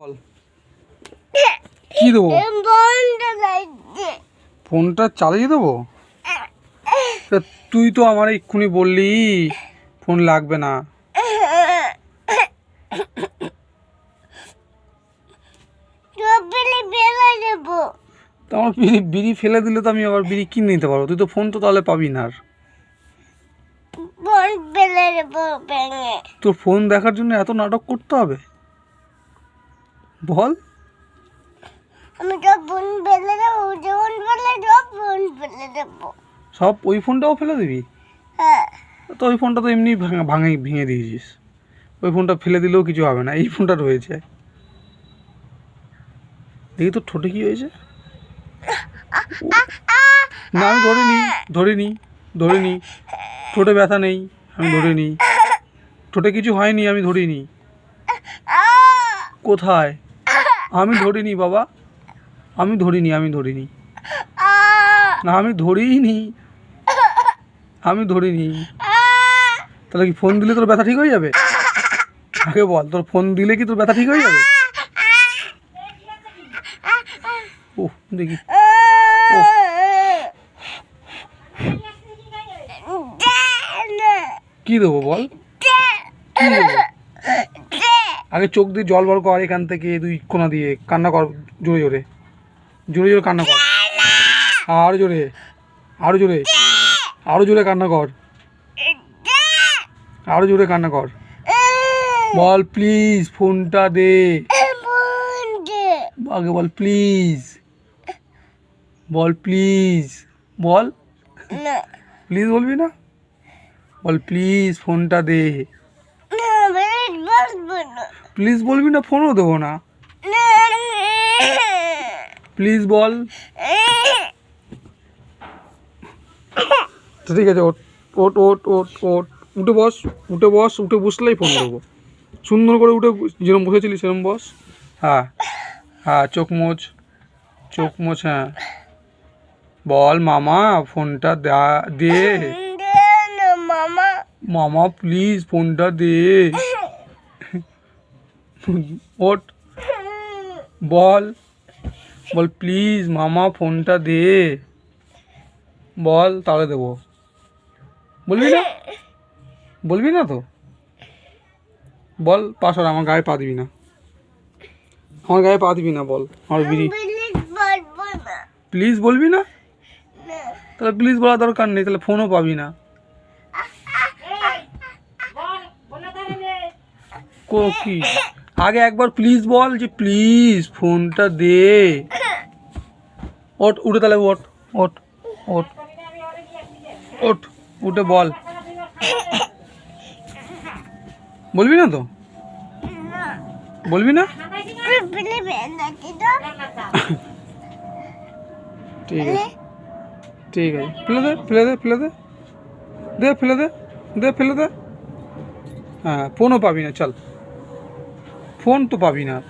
বল কি দেবো? ফোনটা চালিয়ে দেবো? তুই তো আমার এক্ষুনি বললি ফোন লাগবে না। তো আমার বিড়ি ফেলে দিলে তো আমি আবার বিড়ি কিনে নিতে পারবো। তুই তো ফোন তো তাহলে পাবি না আর। তোর ফোন দেখার জন্য এত নাটক করতে হবে? বল। আমি তো ফোন ফেলে দেবো, যখন ফেলে দেবো ফোন ফেলে দেবো। সব ওই ফোনটাও ফেলে দিবি? হ্যাঁ। তো ওই ফোনটা তো এমনি ভেঙে দিয়েছিস। ওই ফোনটা ফেলে দিলেও কিছু হবে না, এই ফোনটা রয়েছে। দেখি তোর ঠোঁটে কি হয়েছে? না আমি ধরিনি। ঠোঁটে ব্যথা নেই, আমি ধরিনি। ঠোঁটে কিছু হয়নি, আমি ধরিনি। কোথায়? আমি ধরিনি বাবা, আমি ধরিনি। না আমি ধরিনি। তাহলে কি ফোন দিলে তোর ব্যথা ঠিক হয়ে যাবে? আগে বল, তোর ফোন দিলে কি তোর ব্যথা ঠিক হয়ে যাবে? ও দেখি, কি দেবো বল? কি দেবো? আগে চোখ দিয়ে জল বার কর, এখান থেকে দুই কোনা দিয়ে কান্না কর, জোরে কান্না কর। আরো জোরে কান্না কর। আরো জোরে কান্না কর। বল প্লিজ ফোনটা দে। আগে বল প্লিজ। বল প্লিজ। বল প্লিজ, বলবি না? বল প্লিজ ফোনটা দে। প্লিজ বলবি না, ফোনও দেবো না। প্লিজ বল। ঠিক আছে, উঠে বসলেই ফোন দেবো। সুন্দর করে উঠে যেরকম বসেছিলি সেরকম বস। হ্যাঁ চোখ মোচ। হ্যাঁ বল মামা ফোনটা দে। মামা প্লিজ ফোনটা দে। ওঠ, বল প্লিজ মামা ফোনটা দে। বল তাহলে দেবো। বলবি না তো? বল পাশার আমার গায়ে পা দিবি না। বল আমার বিড়ি প্লিজ বলবি না? তাহলে প্লিজ বলার দরকার নেই, তাহলে ফোনও পাবি না। কি আগে একবার প্লিজ বল যে প্লিজ ফোনটা দে। উঠে তাহলে উঠে বল। বলবি না তো? বলবি না? ঠিক আছে ফেলে দে। হ্যাঁ ফোনও পাবি না, চল ফোন তো পাবি না আর।